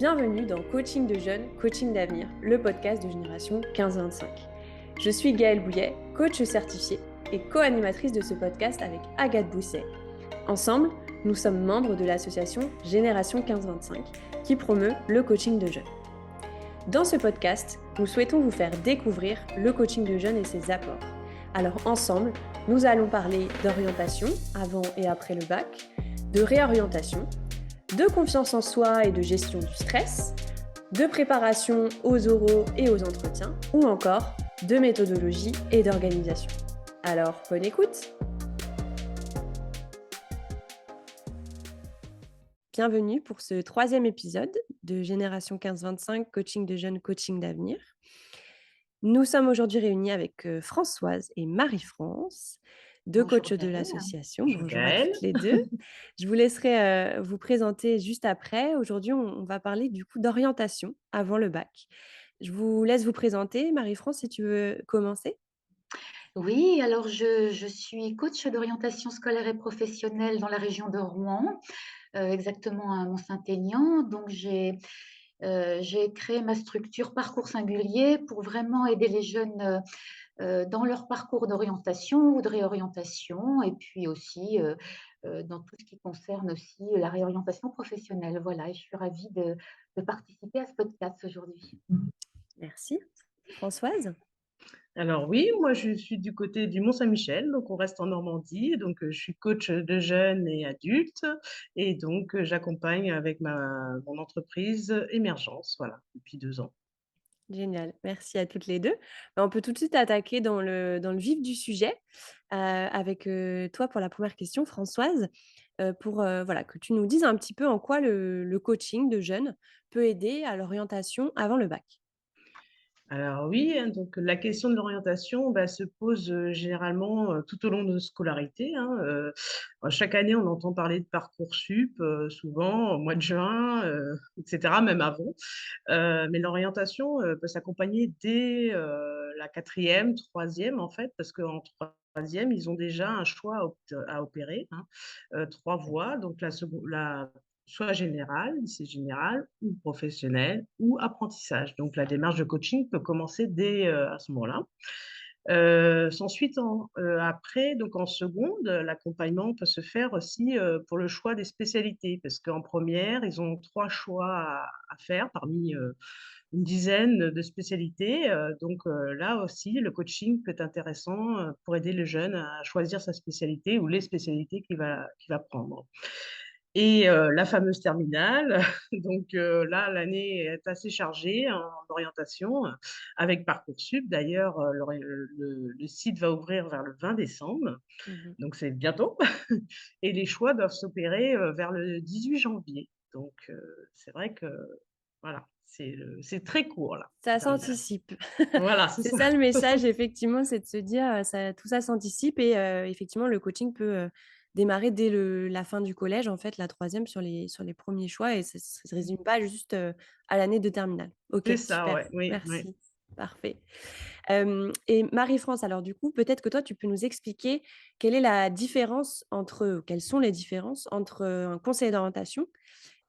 Bienvenue dans Coaching de jeunes, Coaching d'avenir, le podcast de génération 15-25. Je suis Gaëlle Bouillet, coach certifiée et co-animatrice de ce podcast avec Agathe Bousset. Ensemble, nous sommes membres de l'association Génération 15-25 qui promeut le coaching de jeunes. Dans ce podcast, nous souhaitons vous faire découvrir le coaching de jeunes et ses apports. Alors ensemble, nous allons parler d'orientation avant et après le bac, de réorientation, de confiance en soi et de gestion du stress, de préparation aux oraux et aux entretiens, ou encore de méthodologie et d'organisation. Alors, bonne écoute! Bienvenue pour ce 3e épisode de Génération 15-25, Coaching de jeunes, Coaching d'avenir. Nous sommes aujourd'hui réunis avec Françoise et Marie-France, deux Bonjour coachs de Gaëlle. l'association. Bonjour Bonjour à Gaëlle. toutes les deux. Je vous laisserai vous présenter juste après. Aujourd'hui, on va parler du coup d'orientation avant le bac. Je vous laisse vous présenter. Marie-France, si tu veux commencer. Oui, alors je suis coach d'orientation scolaire et professionnelle dans la région de Rouen, exactement à Mont-Saint-Aignan. Donc j'ai créé ma structure Parcours Singulier pour vraiment aider les jeunes dans leur parcours d'orientation ou de réorientation, et puis aussi dans tout ce qui concerne aussi la réorientation professionnelle. Voilà, et je suis ravie de participer à ce podcast aujourd'hui. Merci. Françoise. Alors oui, moi je suis du côté du Mont-Saint-Michel, donc on reste en Normandie, donc je suis coach de jeunes et adultes et donc j'accompagne avec mon entreprise Émergence, voilà, depuis 2 ans. Génial, merci à toutes les deux. On peut tout de suite attaquer dans le vif du sujet avec toi pour la première question, Françoise, pour voilà, que tu nous dises un petit peu en quoi le coaching de jeunes peut aider à l'orientation avant le bac. Alors oui, hein, donc la question de l'orientation se pose généralement tout au long de notre scolarité, hein, chaque année, on entend parler de Parcoursup, souvent au mois de juin, etc., même avant. Mais l'orientation peut s'accompagner dès la quatrième, troisième en fait, parce qu'en troisième, ils ont déjà un choix à opérer, hein, 3 voies, donc soit générale, lycée général, ou professionnel, ou apprentissage. Donc la démarche de coaching peut commencer dès à ce moment-là. Après, donc en seconde, l'accompagnement peut se faire aussi pour le choix des spécialités, parce qu'en première, ils ont 3 choix à faire parmi une dizaine de spécialités. Là aussi, le coaching peut être intéressant pour aider le jeune à choisir sa spécialité ou les spécialités qu'il va prendre. Et la fameuse terminale, donc là, l'année est assez chargée en orientation, avec Parcoursup. D'ailleurs, le site va ouvrir vers le 20 décembre, Mmh. donc c'est bientôt et les choix doivent s'opérer, vers le 18 janvier. Donc c'est vrai que voilà, c'est très court là, Ça la terminale. s'anticipe. Voilà, c'est C'est ça. ça le message effectivement, c'est de se dire, tout ça s'anticipe et effectivement le coaching peut, démarrer dès la fin du collège, en fait, la troisième sur les premiers choix et ça se résume pas juste, à l'année de terminale. OK, C'est ça, super, ouais, oui, oui. merci, parfait. Et Marie-France, alors du coup, peut-être que toi, tu peux nous expliquer quelles sont les différences entre, un conseiller d'orientation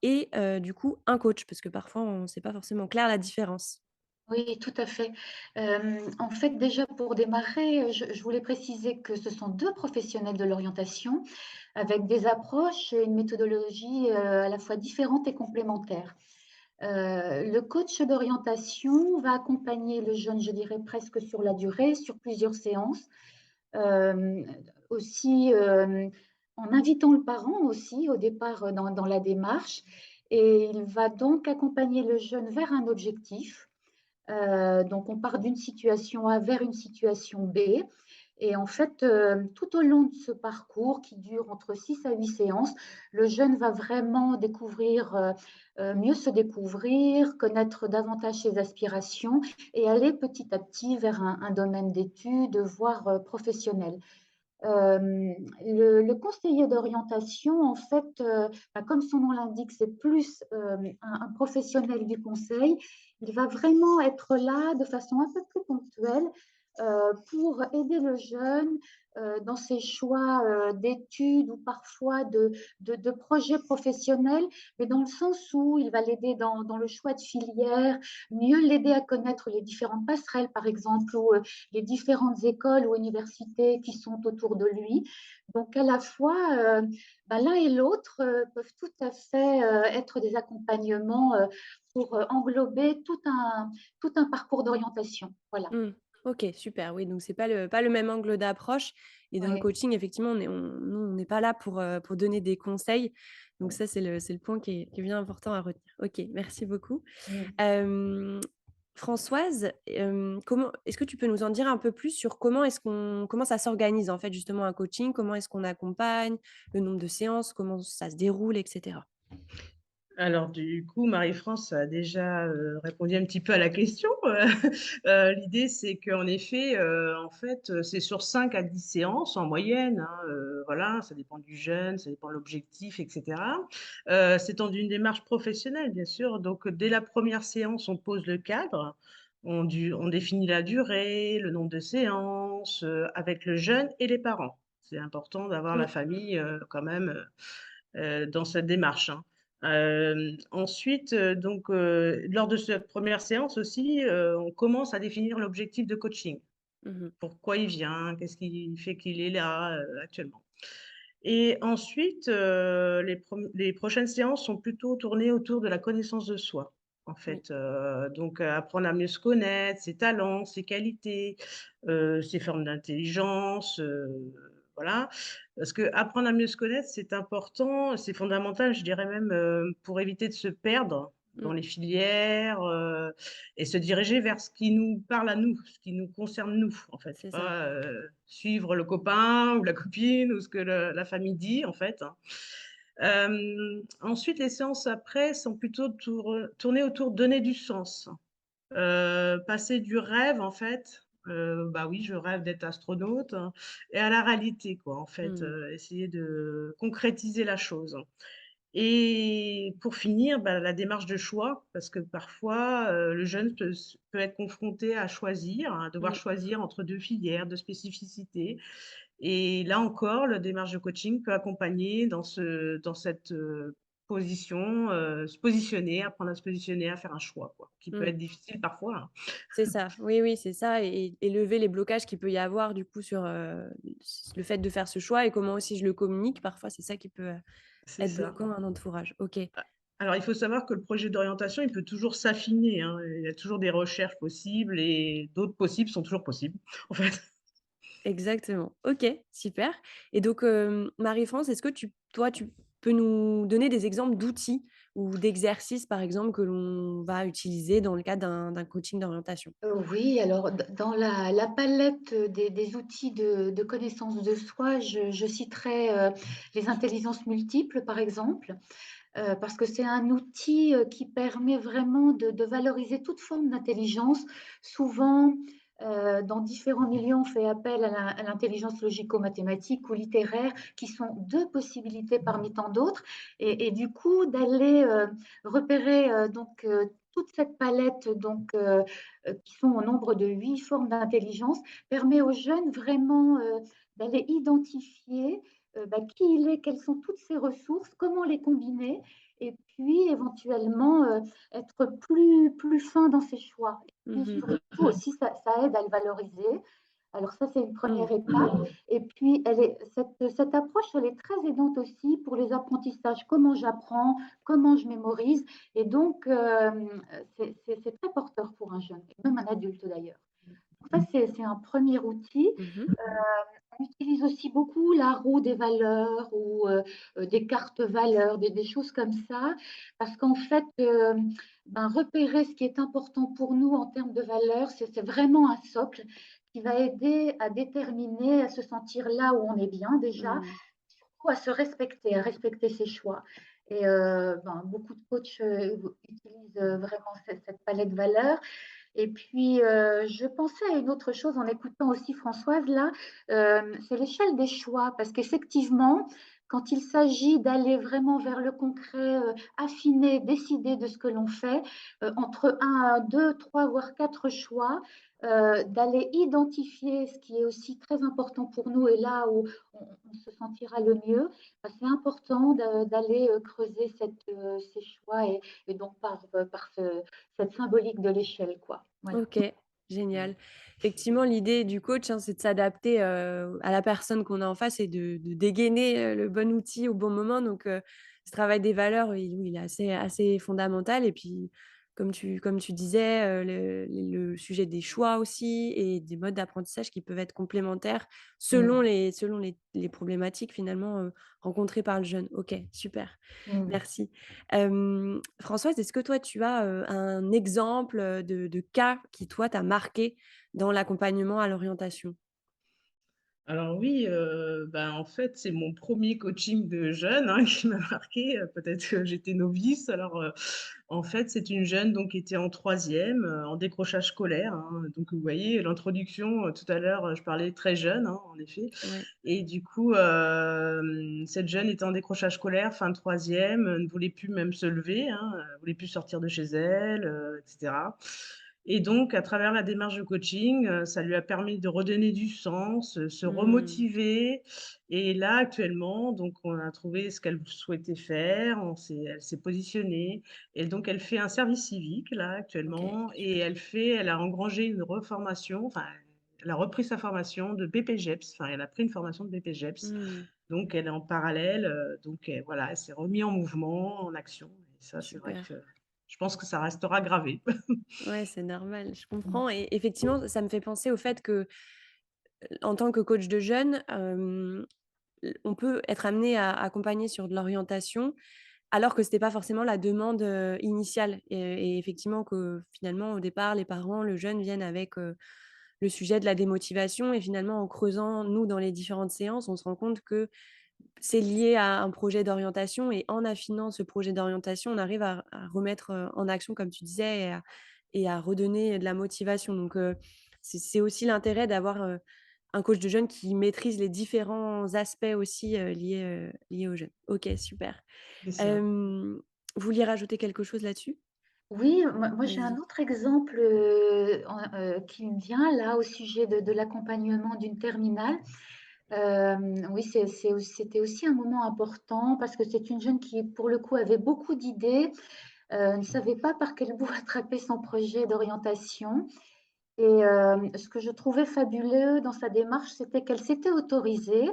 et du coup, un coach? Parce que parfois, on sait pas forcément clair la différence. Oui, tout à fait. En fait, déjà pour démarrer, je voulais préciser que ce sont 2 professionnels de l'orientation avec des approches et une méthodologie, à la fois différentes et complémentaires. Le coach d'orientation va accompagner le jeune, je dirais presque sur la durée, sur plusieurs séances. Hem, Aussi, en invitant le parent aussi au départ, dans la démarche, et il va donc accompagner le jeune vers un objectif. Donc on part d'une situation A vers une situation B, et en fait, tout au long de ce parcours qui dure entre 6 à 8 séances, le jeune va vraiment mieux se découvrir, connaître davantage ses aspirations et aller petit à petit vers un domaine d'études, voire, professionnel. Le conseiller d'orientation, en fait, comme son nom l'indique, c'est plus, un professionnel du conseil. Il va vraiment être là de façon un peu plus ponctuelle, pour aider le jeune dans ses choix d'études ou parfois de projets professionnels, mais dans le sens où il va l'aider dans le choix de filière, mieux l'aider à connaître les différentes passerelles, par exemple, ou les différentes écoles ou universités qui sont autour de lui. Donc, à la fois, l'un et l'autre peuvent tout à fait être des accompagnements pour englober tout un parcours d'orientation. Voilà. Mmh. OK, super. Oui, donc c'est pas le même angle d'approche et dans le Ouais. coaching, effectivement, nous, on n'est pas là pour donner des conseils. Donc ça, c'est le point qui est bien important à retenir. OK, merci beaucoup. Mm. Hem, Françoise, comment est-ce que tu peux nous en dire un peu plus sur comment ça s'organise, en fait, justement, un coaching? Comment est-ce qu'on accompagne? Le nombre de séances? Comment ça se déroule et cetera? Alors du coup, Marie-France a déjà, répondu un petit peu à la question. L'idée, c'est qu'en effet, en fait, c'est sur 5 à 10 séances en moyenne, hein, voilà, ça dépend du jeune, ça dépend de l'objectif et cetera. C'est dans une démarche professionnelle, bien sûr, donc dès la première séance, on pose le cadre, on définit la durée, le nombre de séances, avec le jeune et les parents. C'est important d'avoir la Mmh. famille, quand même, dans cette démarche, hein. Ensuite, donc, lors de cette première séance aussi, on commence à définir l'objectif de coaching. Mmh. Pourquoi il vient? Qu'est-ce qui fait qu'il est là, actuellement? Et ensuite, les prochaines séances sont plutôt tournées autour de la connaissance de soi, en Oui, fait, donc, apprendre à mieux se connaître, ses talents, ses qualités, ses formes d'intelligence, voilà. Parce qu'apprendre à mieux se connaître, c'est important, c'est fondamental, je dirais même, pour éviter de se perdre dans mmh, les filières, et se diriger vers ce qui nous parle à nous, ce qui nous concerne nous, en fait. c'est ça. Pas, suivre le copain ou la copine ou ce que la famille dit, en fait, hein. Ensuite, les séances après sont plutôt tournées autour de donner du sens. Passer du rêve, en fait, bah, oui, je rêve d'être astronaute, hein, et à la réalité, quoi, en fait, Mmh. essayer de concrétiser la chose. Et pour finir, bah, la démarche de choix, parce que parfois, le jeune peut être confronté à choisir, à devoir Mmh. choisir entre 2 filières, 2 spécificités. Et là encore, la démarche de coaching peut accompagner dans cette, position, se positionner, apprendre à se positionner, à faire un choix, quoi, qui peut Mmh. être difficile parfois, hein. C'est ça, oui, oui, c'est ça et lever les blocages qu'il peut y avoir du coup sur, le fait de faire ce choix et comment aussi je le communique. Parfois, c'est ça qui peut, C'est être ça. bloquant à un entourage. OK, A Alors il faut savoir que le projet d'orientation, il peut toujours s'affiner, hein. Il y a toujours des recherches possibles et d'autres possibles sont toujours possibles, en fait. exactement. OK, super et donc, Marie-France, est-ce que tu peux nous donner des exemples d'outils ou d'exercices, par exemple, que l'on va utiliser dans le cadre d'un coaching d'orientation? Oui, alors dans la palette des outils de connaissance de soi, je citerai les intelligences multiples, par exemple, parce que c'est un outil qui permet vraiment de valoriser toute forme d'intelligence. Souvent, dans différents milieux, on fait appel à l'intelligence logico-mathématique ou littéraire, qui sont deux possibilités parmi tant d'autres. Et du coup, d'aller repérer toute cette palette qui sont au nombre de 8 formes d'intelligence, permet aux jeunes vraiment d'aller identifier qui il est, quelles sont toutes ses ressources, comment les combiner, et puis éventuellement être plus fin dans ses choix. Et puis Mmh. surtout aussi, ça aide à le valoriser. Alors ça, c'est une Mmh. première étape. Et puis, cette approche, elle est très aidante aussi pour les apprentissages. Comment j'apprends, comment je mémorise. Et donc, c'est très porteur pour un jeune, et même un adulte d'ailleurs. Donc ça, c'est un premier outil. Mmh. On utilise aussi beaucoup la roue des valeurs ou des cartes valeurs, des choses comme ça, parce qu'en fait, repérer ce qui est important pour nous en termes de valeurs, c'est vraiment un socle qui va aider à déterminer, à se sentir là où on est bien déjà, Mmh. surtout à respecter ses choix. Et beaucoup de coachs utilisent vraiment cette palette de valeurs. Et puis, je pensais à une autre chose en écoutant aussi Françoise là, c'est l'échelle des choix, parce qu'effectivement, quand il s'agit d'aller vraiment vers le concret, affiner, décider de ce que l'on fait, entre un, 2, 3, voire 4 choix, d'aller identifier ce qui est aussi très important pour nous et là où on se sentira le mieux, bah, c'est important d'aller creuser ces choix et donc par cette symbolique de l'échelle, quoi. Voilà. OK, génial. Effectivement, l'idée du coach, hein, c'est de s'adapter, à la personne qu'on a en face et de dégainer, le bon outil au bon moment. Donc, ce travail des valeurs, il est assez fondamental et puis, comme tu disais, le sujet des choix aussi et des modes d'apprentissage qui peuvent être complémentaires selon Mmh. les problématiques finalement, rencontrées par le jeune. OK, super, Mmh. merci. Françoise, est-ce que toi, tu as, un exemple, de cas qui, toi, t'a marqué dans l'accompagnement à l'orientation? Alors oui, en fait, c'est mon premier coaching de jeune, hein, qui m'a marqué. Peut-être que j'étais novice. Alors, en fait, c'est une jeune donc qui était en troisième en décrochage scolaire, hein. Donc vous voyez l'introduction, tout à l'heure, je parlais très jeune, hein, en effet. Ouais. Et du coup, cette jeune était en décrochage scolaire, fin de troisième, ne voulait plus même se lever, hein, voulait plus sortir de chez elle, et cetera. Et donc à travers la démarche de coaching, ça lui a permis de redonner du sens, se Mmh. remotiver et là actuellement, donc on a trouvé ce qu'elle souhaitait faire, elle s'est positionnée et donc elle fait un service civique là OK, actuellement et super. elle a engrangé une reformation, enfin elle a repris sa formation de BPGEPS, enfin elle a pris une formation de BPGEPS. Mmh. Donc elle est en parallèle, voilà, elle s'est remis en mouvement, en action et ça c'est vrai Super. que je pense que ça restera gravé. Ouais, c'est normal, je Mmh. comprends et effectivement, ça me fait penser au fait que, en tant que coach de jeunes, on peut être amené à accompagner sur de l'orientation, alors que c'était pas forcément la demande, initiale et effectivement que finalement au départ les parents, le jeune viennent avec, le sujet de la démotivation et finalement en creusant, nous, dans les différentes séances, on se rend compte que c'est lié à un projet d'orientation et en affinant ce projet d'orientation, on arrive à remettre, en action comme tu disais et à redonner de la motivation donc c'est aussi l'intérêt d'avoir, un coach de jeunes qui maîtrise les différents aspects aussi, liés aux jeunes. OK, super. C'est ça. Vous vouliez rajouter quelque chose là-dessus? Oui, moi j'ai un Vas-y. autre exemple, qui me vient là au sujet de l'accompagnement d'une terminale. Oui, c'était aussi un moment important parce que c'est une jeune qui, pour le coup, avait beaucoup d'idées, ne savait pas par quel bout attraper son projet d'orientation et ce que je trouvais fabuleux dans sa démarche, c'était qu'elle s'était autorisée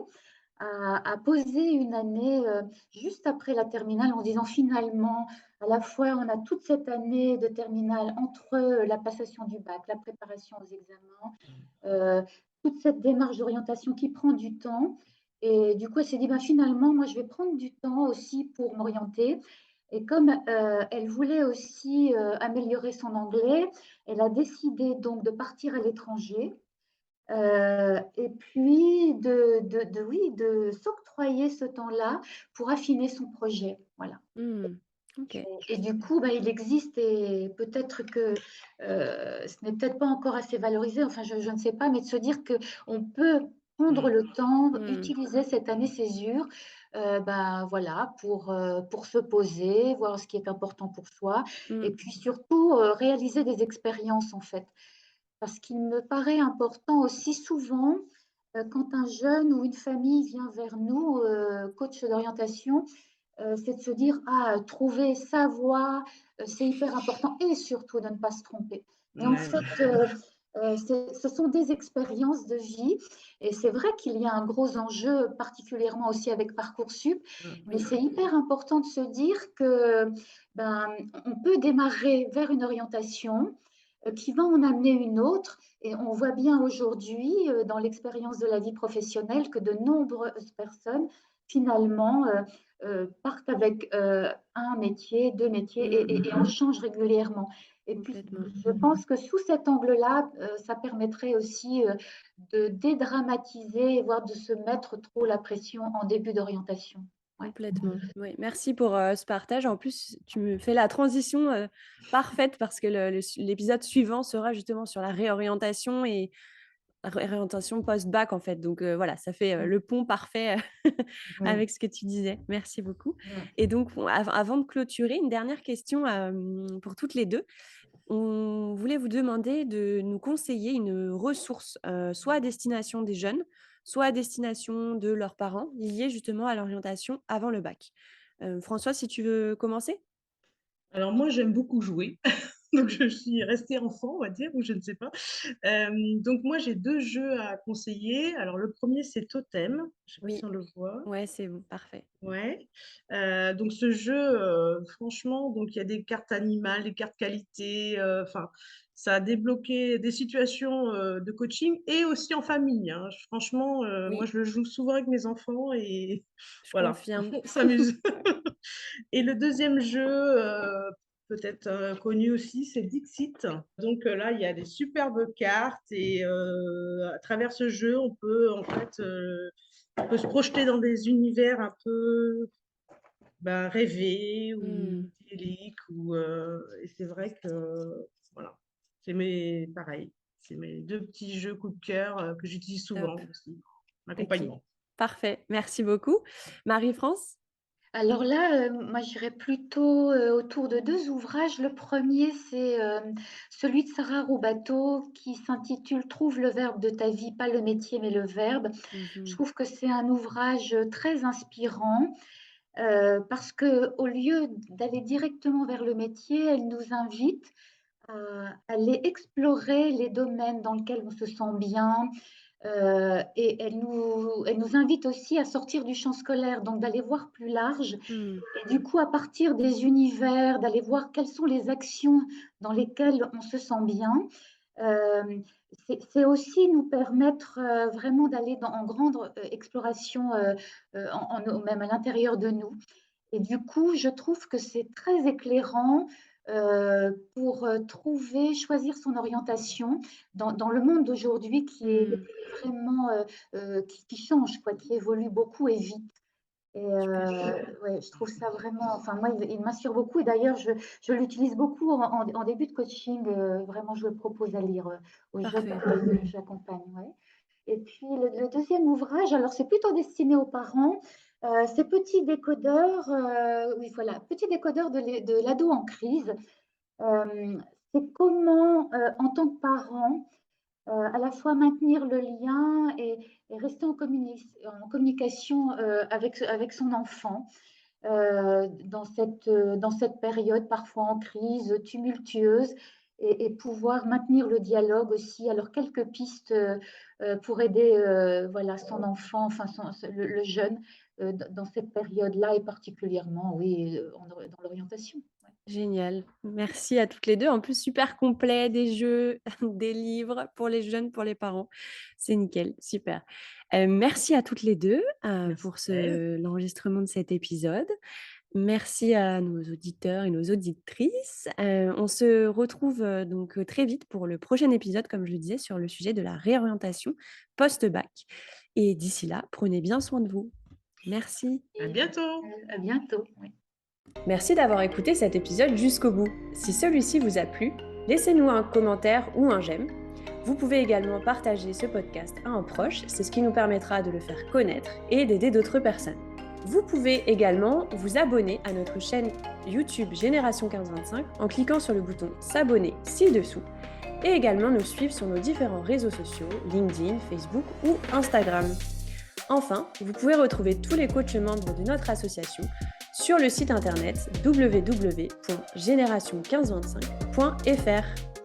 à poser une année, juste après la terminale en disant: «Finalement, à la fois, on a toute cette année de terminale entre, la passation du bac, la préparation aux examens, heu, toute cette démarche d'orientation qui prend du temps» et du coup, elle s'est dit: «Bah, finalement, moi, je vais prendre du temps aussi pour m'orienter» et comme, elle voulait aussi, améliorer son anglais, elle a décidé donc de partir à l'étranger. Et puis de s'octroyer ce temps-là pour affiner son projet, voilà. Mmh. OK. Et du coup, bah, il existe et peut-être que, ce n'est peut-être pas encore assez valorisé, enfin je ne sais pas, mais de se dire qu'on peut prendre Mmh. le temps, Mmh. utiliser cette année césure, ben, voilà, pour se poser, voir ce qui est important pour soi et Mmh. puis surtout, réaliser des expériences, en fait. Parce qu'il me paraît important aussi souvent, quand un jeune ou une famille vient vers nous, coach d'orientation, c'est de se dire: «Ah, trouver sa voie, c'est hyper important» et surtout de ne pas se tromper. Et en Ouais, fait, ouais. ce sont des expériences de vie et c'est vrai qu'il y a un gros enjeu, particulièrement aussi avec Parcoursup, mais Mmh. Oui. c'est hyper important de se dire que, ben, on peut démarrer vers une orientation, qui va en amener une autre et on voit bien aujourd'hui, dans l'expérience de la vie professionnelle que de nombreuses personnes finalement, partent avec, 1 métier, 2 métiers Mmh. et on change régulièrement et puis Complètement. je pense que sous cet angle-là, ça permettrait aussi, de dédramatiser, voire de se mettre trop la pression en début d'orientation. Ouais. Complètement. Oui, merci pour, ce partage. En plus, tu me fais la transition, parfaite parce que l'épisode suivant sera justement sur la réorientation et réorientation post-bac, en fait. Donc, voilà, ça fait le pont parfait Ouais. avec ce que tu disais. Merci beaucoup. Ouais. Et donc, avant de clôturer, une dernière question pour toutes les deux. On voulait vous demander de nous conseiller une ressource, soit à destination des jeunes, soit à destination de leurs parents, liée justement à l'orientation avant le bac. François, si tu veux commencer? Alors moi, j'aime beaucoup jouer. Donc je suis restée enfant, on va dire, ou je ne sais pas. Donc moi, j'ai 2 jeux à conseiller. Alors le premier, c'est Totem. Je ne sais pas si Oui, on le voit. ouais, c'est bon, parfait. Ouais. Donc ce jeu, franchement, donc il y a des cartes animales, des cartes qualité, enfin, ça a débloqué des situations, de coaching et aussi en famille, hein. Franchement, moi, Oui, je le joue souvent avec mes enfants et je voilà, confirme. on s'amuse. Et le deuxième jeu, peut-être connu aussi, c'est Dixit. Donc là, il y a des superbes cartes et à travers ce jeu, on peut se projeter dans des univers un peu rêvés ou Mmh, idylliques. Et c'est vrai que voilà, pareil, c'est mes deux petits jeux coup de cœur que j'utilise top. souvent aussi, en OK, accompagnement. parfait. Merci beaucoup. Marie-France? Alors là, moi j'irais plutôt, autour de 2 ouvrages. Le premier, c'est, celui de Sarah Roubateau qui s'intitule «Trouve le verbe de ta vie, pas le métier mais le verbe». Je Mmh. trouve que c'est un ouvrage, très inspirant, parce qu'au lieu d'aller directement vers le métier, elle nous invite à aller explorer les domaines dans lesquels on se sent bien, et elle nous invite aussi à sortir du champ scolaire, donc d'aller voir plus large Mmh. et du coup, à partir des univers, d'aller voir quelles sont les actions dans lesquelles on se sent bien. Euh, c'est aussi nous permettre vraiment d'aller en grande exploration, même à l'intérieur de nous. Et du coup, je trouve que c'est très éclairant pour choisir son orientation dans le monde d'aujourd'hui qui est Mmh. vraiment, qui change, quoi, qui évolue beaucoup et vite. Et Super, ouais, je trouve ça vraiment, enfin moi, il m'inspire beaucoup. Et d'ailleurs, je l'utilise beaucoup en début de coaching. Vraiment, je le propose à lire aux jeunes parfait. que j'accompagne. Ouais. Et puis le deuxième ouvrage, alors c'est plutôt destiné aux parents. C'est Petit décodeur, oui voilà, Petit décodeur de l'ado en crise. C'est comment, en tant que parent, à la fois maintenir le lien et rester en communication avec son enfant dans cette période parfois en crise, tumultueuse, et pouvoir maintenir le dialogue aussi. Alors, quelques pistes pour aider voilà, son enfant, enfin le jeune, dans cette période-là et particulièrement, oui, dans l'orientation. Ouais. Génial. Merci à toutes les 2. En plus, super complet, des jeux, des livres pour les jeunes, pour les parents. C'est nickel, super. Merci à toutes les 2 Merci. pour l'enregistrement de cet épisode. Merci à nos auditeurs et nos auditrices. On se retrouve donc très vite pour le prochain épisode, comme je le disais, sur le sujet de la réorientation post-bac. Et d'ici là, prenez bien soin de vous. Merci. À bientôt. À bientôt. Oui. Merci d'avoir écouté cet épisode jusqu'au bout. Si celui-ci vous a plu, laissez-nous un commentaire ou un j'aime. Vous pouvez également partager ce podcast à un proche, c'est ce qui nous permettra de le faire connaître et d'aider d'autres personnes. Vous pouvez également vous abonner à notre chaîne YouTube Génération 1525 en cliquant sur le bouton s'abonner ci-dessous et également nous suivre sur nos différents réseaux sociaux, LinkedIn, Facebook ou Instagram. Enfin, vous pouvez retrouver tous les coachs membres de notre association sur le site internet www.génération1525.fr.